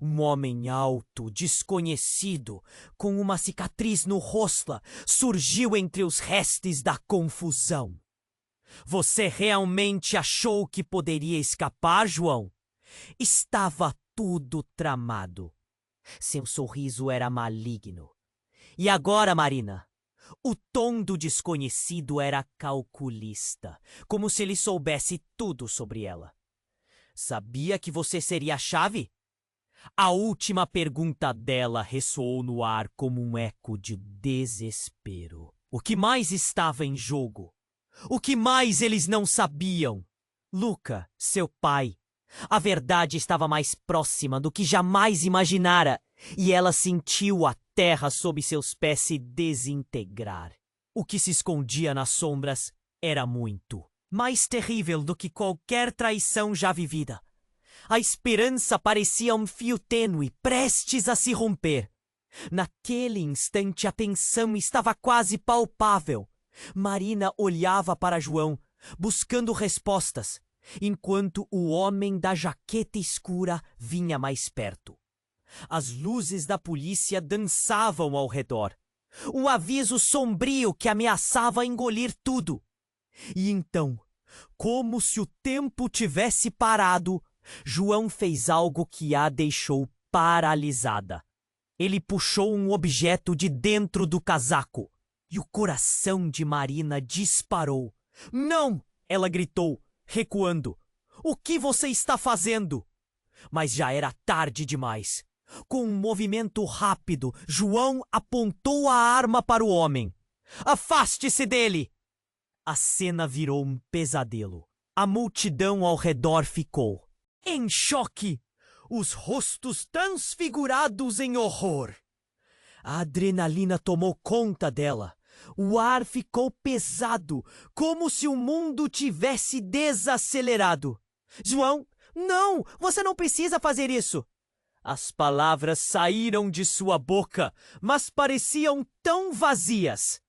Um homem alto, desconhecido, com uma cicatriz no rosto, surgiu entre os restos da confusão. "Você realmente achou que poderia escapar, João?" Estava tudo tramado. Seu sorriso era maligno. "E agora, Marina?" O tom do desconhecido era calculista, como se ele soubesse tudo sobre ela. "Sabia que você seria a chave?" A última pergunta dela ressoou no ar como um eco de desespero. O que mais estava em jogo? O que mais eles não sabiam? Luca, seu pai. A verdade estava mais próxima do que jamais imaginara, e ela sentiu a terra sob seus pés se desintegrar. O que se escondia nas sombras era muito mais terrível do que qualquer traição já vivida. A esperança parecia um fio tênue, prestes a se romper. Naquele instante a tensão estava quase palpável. Marina olhava para João, buscando respostas, enquanto o homem da jaqueta escura vinha mais perto. As luzes da polícia dançavam ao redor. Um aviso sombrio que ameaçava engolir tudo. E então, como se o tempo tivesse parado, João fez algo que a deixou paralisada. Ele puxou um objeto de dentro do casaco e o coração de Marina disparou. "Não!" ela gritou, recuando. "O que você está fazendo?" Mas já era tarde demais. Com um movimento rápido, João apontou a arma para o homem. "Afaste-se dele!" A cena virou um pesadelo. A multidão ao redor ficou em choque, os rostos transfigurados em horror. A adrenalina tomou conta dela. O ar ficou pesado, como se o mundo tivesse desacelerado. "João, não! Você não precisa fazer isso!" As palavras saíram de sua boca, mas pareciam tão vazias.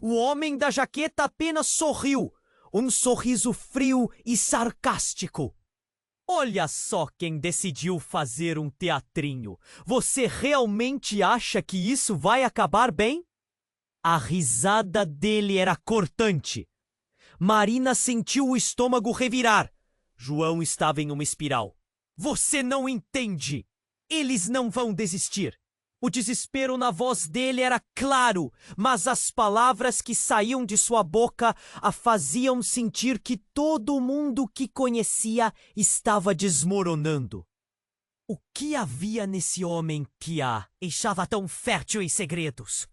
O homem da jaqueta apenas sorriu, um sorriso frio e sarcástico. "Olha só quem decidiu fazer um teatrinho. Você realmente acha que isso vai acabar bem?" A risada dele era cortante. Marina sentiu o estômago revirar. João estava em uma espiral. "Você não entende! Eles não vão desistir." O desespero na voz dele era claro, mas as palavras que saíam de sua boca a faziam sentir que todo mundo que conhecia estava desmoronando. O que havia nesse homem que a deixava tão fértil em segredos?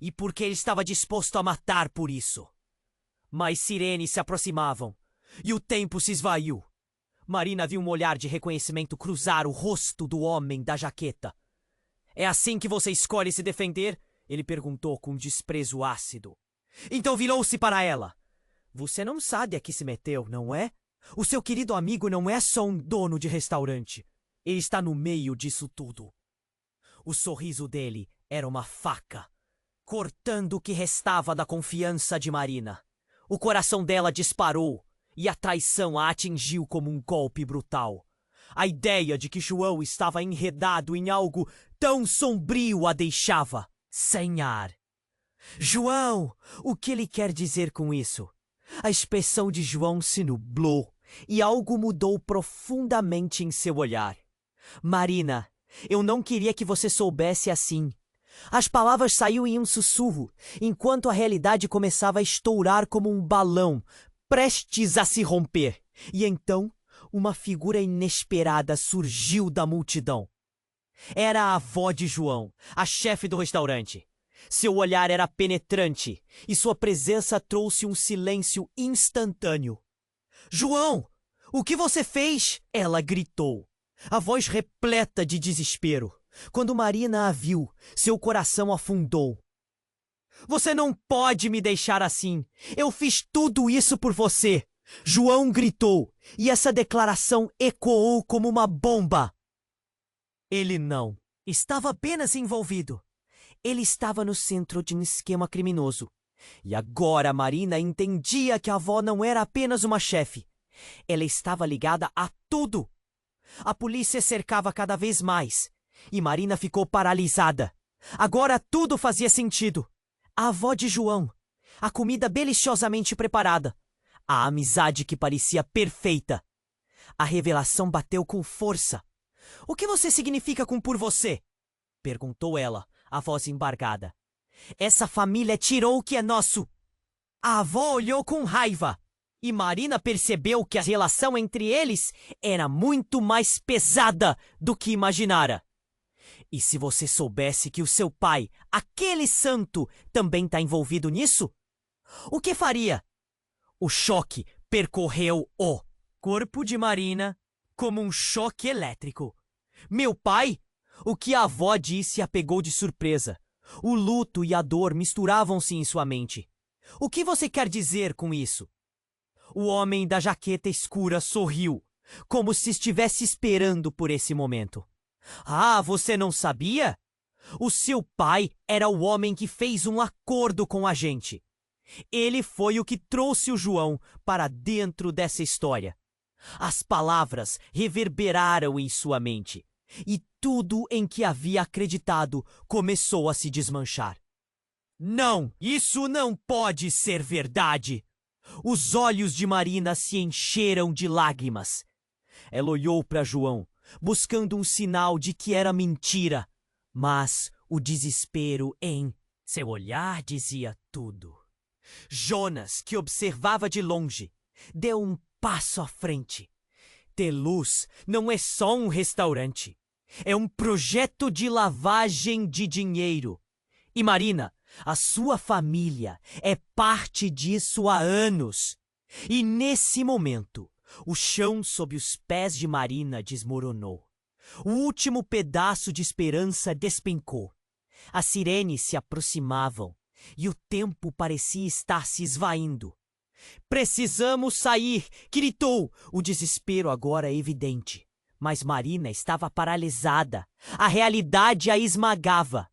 E por que ele estava disposto a matar por isso? Mais sirenes se aproximavam, e o tempo se esvaiu. Marina viu um olhar de reconhecimento cruzar o rosto do homem da jaqueta. "É assim que você escolhe se defender?" ele perguntou com desprezo ácido. Então virou-se para ela. "Você não sabe a que se meteu, não é? O seu querido amigo não é só um dono de restaurante. Ele está no meio disso tudo. O sorriso dele era uma faca, cortando o que restava da confiança de Marina. O coração dela disparou e a traição a atingiu como um golpe brutal. A ideia de que João estava enredado em algo tão sombrio a deixava sem ar. João, o que ele quer dizer com isso? A expressão de João se nublou e algo mudou profundamente em seu olhar. Marina, eu não queria que você soubesse assim. As palavras saíam em um sussurro, enquanto a realidade começava a estourar como um balão, prestes a se romper. E então, uma figura inesperada surgiu da multidão. Era a avó de João, a chefe do restaurante. Seu olhar era penetrante e sua presença trouxe um silêncio instantâneo. João, o que você fez? Ela gritou, a voz repleta de desespero. Quando Marina a viu, seu coração afundou. Você não pode me deixar assim. Eu fiz tudo isso por você. João gritou, e essa declaração ecoou como uma bomba. Ele não estava apenas envolvido. Ele estava no centro de um esquema criminoso. E agora Marina entendia que a avó não era apenas uma chefe. Ela estava ligada a tudo. A polícia cercava cada vez mais. E Marina ficou paralisada. Agora tudo fazia sentido. A avó de João. A comida deliciosamente preparada. A amizade que parecia perfeita. A revelação bateu com força. O que você significa com por você? Perguntou ela, a voz embargada. Essa família tirou o que é nosso. A avó olhou com raiva. E Marina percebeu que a relação entre eles era muito mais pesada do que imaginara. E se você soubesse que o seu pai, aquele santo, também está envolvido nisso? O que faria? O choque percorreu o corpo de Marina como um choque elétrico. Meu pai? O que a avó disse a pegou de surpresa. O luto e a dor misturavam-se em sua mente. O que você quer dizer com isso? O homem da jaqueta escura sorriu, como se estivesse esperando por esse momento. Ah, você não sabia? O seu pai era o homem que fez um acordo com a gente. Ele foi o que trouxe o João para dentro dessa história. As palavras reverberaram em sua mente, e tudo em que havia acreditado começou a se desmanchar. Não, isso não pode ser verdade! Os olhos de Marina se encheram de lágrimas. Ela olhou para João, buscando um sinal de que era mentira, mas o desespero em seu olhar dizia tudo. Jonas, que observava de longe, deu um passo à frente. Telus não é só um restaurante, é um projeto de lavagem de dinheiro. E Marina, a sua família é parte disso há anos. E nesse momento, o chão sob os pés de Marina desmoronou. O último pedaço de esperança despencou. As sirenes se aproximavam e o tempo parecia estar se esvaindo. Precisamos sair! Gritou, o desespero agora evidente. Mas Marina estava paralisada. A realidade a esmagava.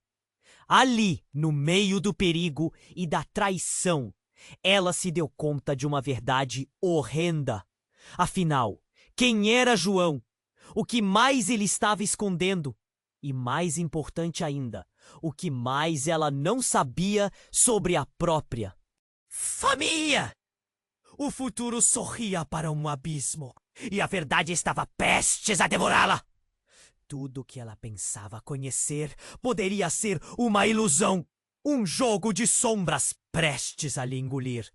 Ali, no meio do perigo e da traição, ela se deu conta de uma verdade horrenda. Afinal, quem era João? O que mais ele estava escondendo? E mais importante ainda, o que mais ela não sabia sobre a própria família? O futuro sorria para um abismo, e a verdade estava prestes a devorá-la. Tudo que ela pensava conhecer poderia ser uma ilusão, um jogo de sombras prestes a lhe engolir.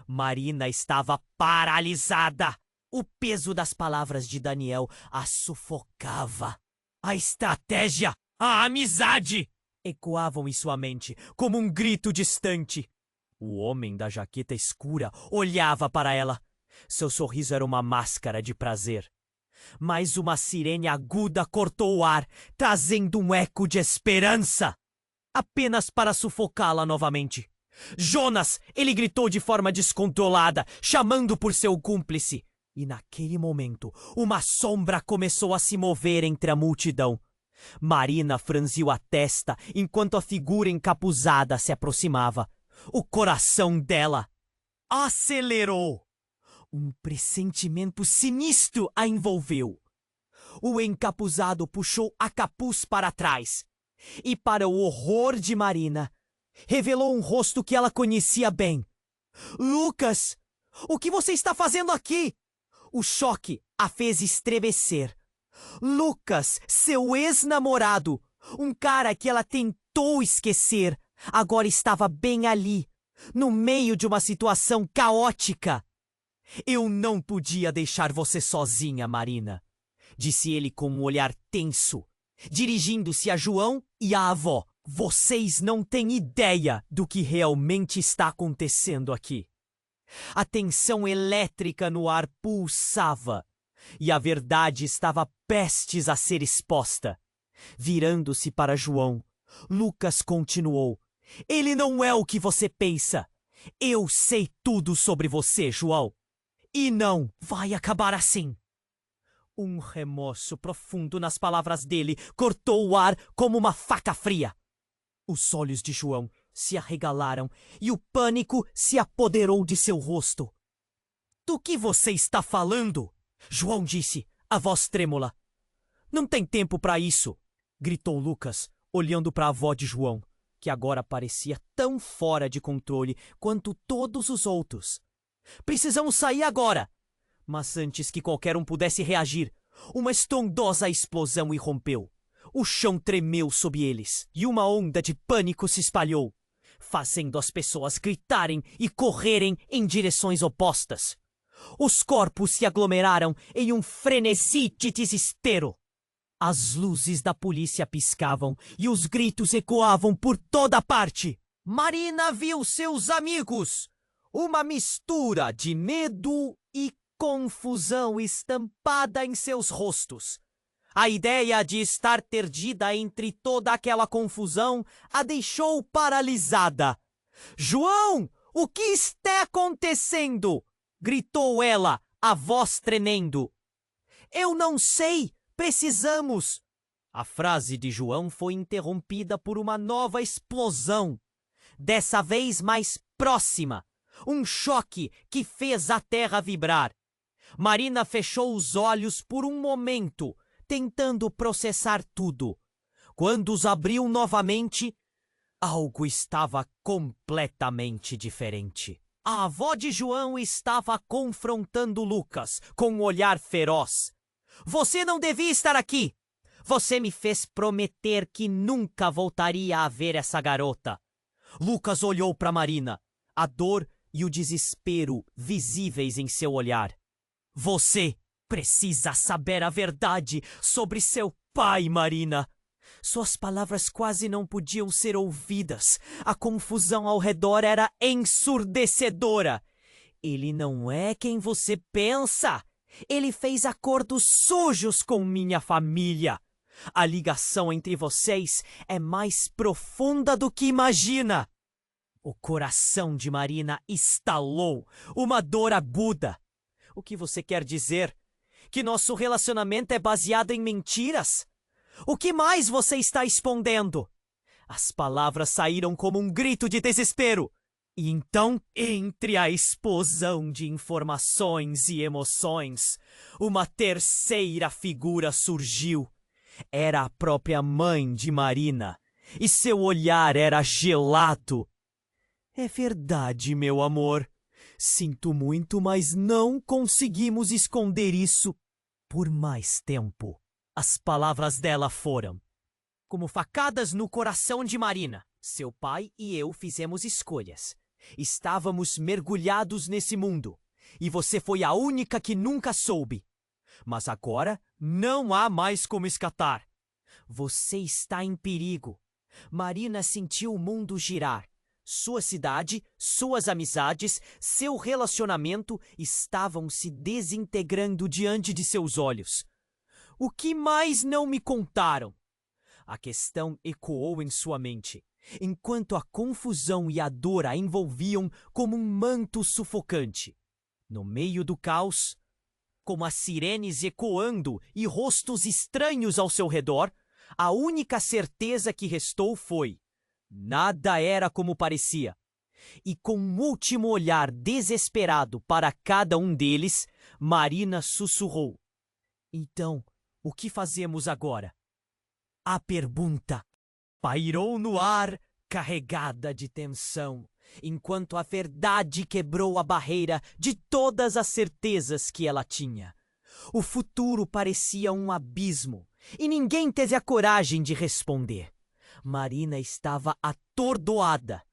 Marina estava paralisada. O peso das palavras de Daniel a sufocava. A estratégia, a amizade, ecoavam em sua mente como um grito distante. O homem da jaqueta escura olhava para ela. Seu sorriso era uma máscara de prazer. Mas uma sirene aguda cortou o ar, trazendo um eco de esperança, apenas para sufocá-la novamente. Jonas! Ele gritou de forma descontrolada, chamando por seu cúmplice. E naquele momento, uma sombra começou a se mover entre a multidão. Marina franziu a testa enquanto a figura encapuzada se aproximava. O coração dela acelerou. Um pressentimento sinistro a envolveu. O encapuzado puxou a capuz para trás e, para o horror de Marina, revelou um rosto que ela conhecia bem. Lucas, o que você está fazendo aqui? O choque a fez estremecer. Lucas, seu ex-namorado, um cara que ela tentou esquecer, agora estava bem ali, no meio de uma situação caótica. Eu não podia deixar você sozinha, Marina, disse ele com um olhar tenso, dirigindo-se a João e à avó. Vocês não têm ideia do que realmente está acontecendo aqui. A tensão elétrica no ar pulsava e a verdade estava prestes a ser exposta. Virando-se para João, Lucas continuou. Ele não é o que você pensa. Eu sei tudo sobre você, João. E não vai acabar assim. Um remorso profundo nas palavras dele cortou o ar como uma faca fria. Os olhos de João se arregalaram e o pânico se apoderou de seu rosto. Do que você está falando? João disse, a voz trêmula. Não tem tempo para isso, gritou Lucas, olhando para a avó de João, que agora parecia tão fora de controle quanto todos os outros. Precisamos sair agora! Mas antes que qualquer um pudesse reagir, uma estrondosa explosão irrompeu. O chão tremeu sob eles e uma onda de pânico se espalhou, fazendo as pessoas gritarem e correrem em direções opostas. Os corpos se aglomeraram em um frenesi de desespero. As luzes da polícia piscavam e os gritos ecoavam por toda parte. Marina viu seus amigos. Uma mistura de medo e confusão estampada em seus rostos. A ideia de estar perdida entre toda aquela confusão a deixou paralisada. João, o que está acontecendo? Gritou ela, a voz tremendo. Eu não sei, precisamos. A frase de João foi interrompida por uma nova explosão, dessa vez mais próxima. Um choque que fez a terra vibrar. Marina fechou os olhos por um momento, tentando processar tudo. Quando os abriu novamente, algo estava completamente diferente. A avó de João estava confrontando Lucas com um olhar feroz. Você não devia estar aqui! Você me fez prometer que nunca voltaria a ver essa garota. Lucas olhou para Marina, a dor e o desespero visíveis em seu olhar. Você precisa saber a verdade sobre seu pai, Marina. Suas palavras quase não podiam ser ouvidas. A confusão ao redor era ensurdecedora. Ele não é quem você pensa. Ele fez acordos sujos com minha família. A ligação entre vocês é mais profunda do que imagina. O coração de Marina estalou, uma dor aguda. O que você quer dizer? Que nosso relacionamento é baseado em mentiras? O que mais você está escondendo? As palavras saíram como um grito de desespero. E então, entre a explosão de informações e emoções, uma terceira figura surgiu. Era a própria mãe de Marina, e seu olhar era gelado. É verdade, meu amor. Sinto muito, mas não conseguimos esconder isso por mais tempo. As palavras dela foram como facadas no coração de Marina. Seu pai e eu fizemos escolhas. Estávamos mergulhados nesse mundo, e você foi a única que nunca soube. Mas agora não há mais como escapar. Você está em perigo. Marina sentiu o mundo girar. Sua cidade, suas amizades, seu relacionamento estavam se desintegrando diante de seus olhos. O que mais não me contaram? A questão ecoou em sua mente, enquanto a confusão e a dor a envolviam como um manto sufocante. No meio do caos, Com as sirenes ecoando e rostos estranhos ao seu redor, a única certeza que restou foi: nada era como parecia. E com um último olhar desesperado para cada um deles, Marina sussurrou: então, o que fazemos agora? A pergunta pairou no ar, carregada de tensão, enquanto a verdade quebrou a barreira de todas as certezas que ela tinha. O futuro parecia um abismo, e ninguém teve a coragem de responder. Marina estava atordoada.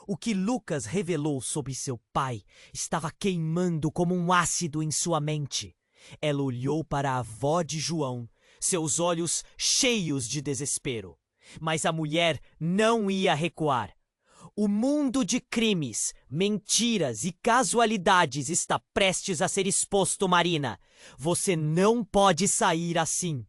O que Lucas revelou sobre seu pai estava queimando como um ácido em sua mente. Ela olhou para a avó de João, seus olhos cheios de desespero. Mas a mulher não ia recuar. O mundo de crimes, mentiras e casualidades está prestes a ser exposto, Marina. Você não pode sair assim.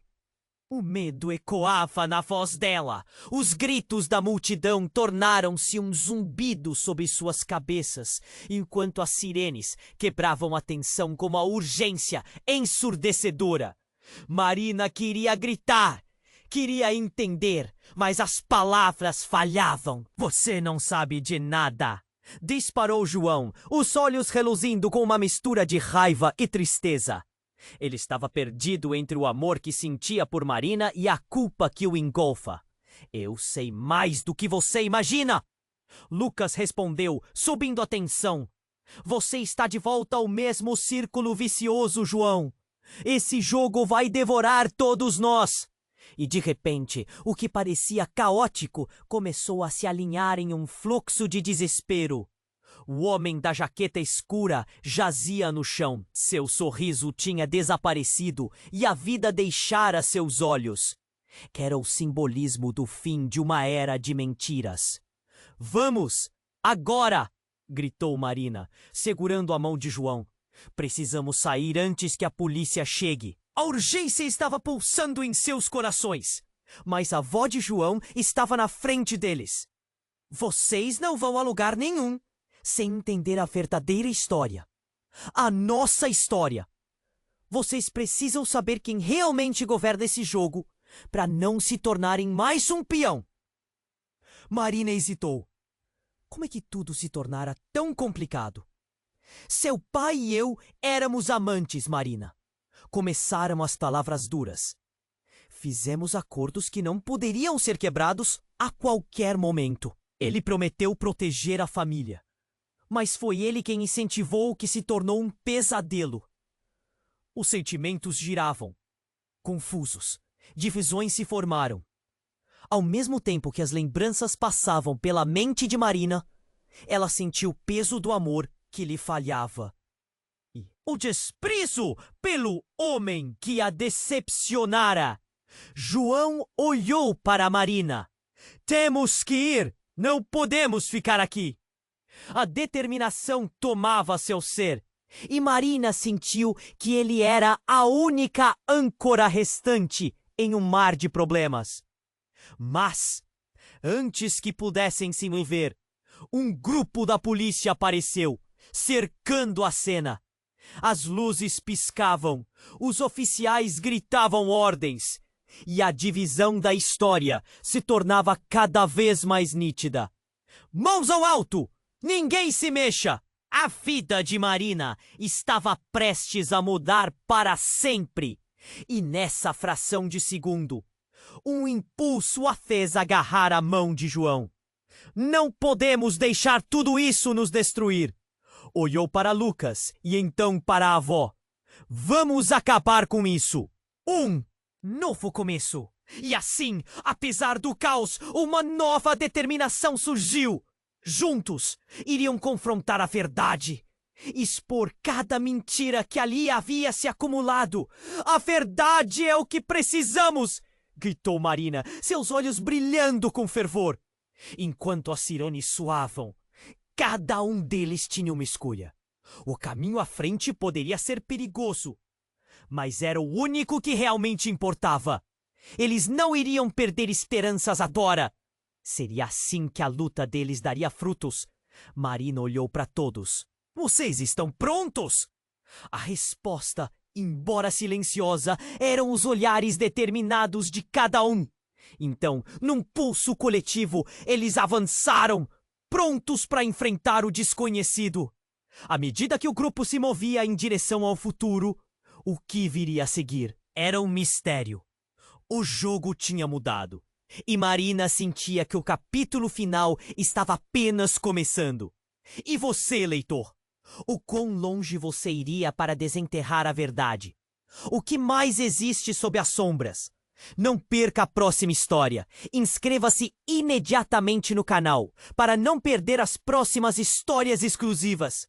O medo ecoava na voz dela. Os gritos da multidão tornaram-se um zumbido sobre suas cabeças, enquanto as sirenes quebravam a tensão com uma urgência ensurdecedora. Marina queria gritar, queria entender, mas as palavras falhavam. Você não sabe de nada, disparou João, os olhos reluzindo com uma mistura de raiva e tristeza. Ele estava perdido entre o amor que sentia por Marina e a culpa que o engolfa. Eu sei mais do que você imagina! Lucas respondeu, subindo a tensão. Você está de volta ao mesmo círculo vicioso, João. Esse jogo vai devorar todos nós. E de repente, o que parecia caótico começou a se alinhar em um fluxo de desespero. O homem da jaqueta escura jazia no chão. Seu sorriso tinha desaparecido e a vida deixara seus olhos. Era o simbolismo do fim de uma era de mentiras. Vamos! Agora! Gritou Marina, segurando a mão de João. Precisamos sair antes que a polícia chegue. A urgência estava pulsando em seus corações. Mas a avó de João estava na frente deles. Vocês não vão a lugar nenhum sem entender a verdadeira história. A nossa história. Vocês precisam saber quem realmente governa esse jogo para não se tornarem mais um peão. Marina hesitou. Como é que tudo se tornara tão complicado? Seu pai e eu éramos amantes, Marina. Começaram as palavras duras. Fizemos acordos que não poderiam ser quebrados a qualquer momento. Ele prometeu proteger a família. Mas foi ele quem incentivou o que se tornou um pesadelo. Os sentimentos giravam, confusos. Divisões se formaram. Ao mesmo tempo que as lembranças passavam pela mente de Marina, ela sentiu o peso do amor que lhe falhava. E o desprezo pelo homem que a decepcionara. João olhou para Marina. Temos que ir! Não podemos ficar aqui! A determinação tomava seu ser, e Marina sentiu que ele era a única âncora restante em um mar de problemas. Mas, antes que pudessem se mover, um grupo da polícia apareceu, cercando a cena. As luzes piscavam, os oficiais gritavam ordens, e a divisão da história se tornava cada vez mais nítida. Mãos ao alto! Ninguém se mexa! A vida de Marina estava prestes a mudar para sempre. E nessa fração de segundo, um impulso a fez agarrar a mão de João. Não podemos deixar tudo isso nos destruir. Olhou para Lucas e então para a avó. Vamos acabar com isso. Um novo começo. E assim, apesar do caos, uma nova determinação surgiu. Juntos, iriam confrontar a verdade, expor cada mentira que ali havia se acumulado. A verdade é o que precisamos! Gritou Marina, seus olhos brilhando com fervor. Enquanto as sirenes soavam, cada um deles tinha uma escolha. O caminho à frente poderia ser perigoso, mas era o único que realmente importava. Eles não iriam perder esperanças agora. Seria assim que a luta deles daria frutos. Marina olhou para todos. Vocês estão prontos? A resposta Embora silenciosa, eram os olhares determinados de cada um. Então, num pulso coletivo, eles avançaram, prontos para enfrentar o desconhecido. À medida que o grupo se movia em direção ao futuro, o que viria a seguir era um mistério. O jogo tinha mudado, e Marina sentia que o capítulo final estava apenas começando. E você, leitor? O quão longe você iria para desenterrar a verdade? O que mais existe sob as sombras? Não perca a próxima história. Inscreva-se imediatamente no canal para não perder as próximas histórias exclusivas.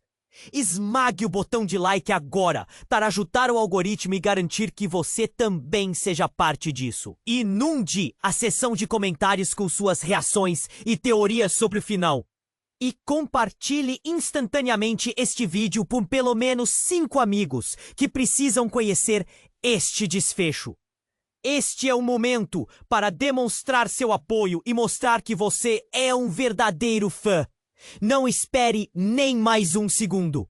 Esmague o botão de like agora para ajudar o algoritmo e garantir que você também seja parte disso. Inunde a seção de comentários com suas reações e teorias sobre o final. E compartilhe instantaneamente este vídeo por pelo menos 5 amigos que precisam conhecer este desfecho. Este é o momento para demonstrar seu apoio e mostrar que você é um verdadeiro fã. Não espere nem mais um segundo.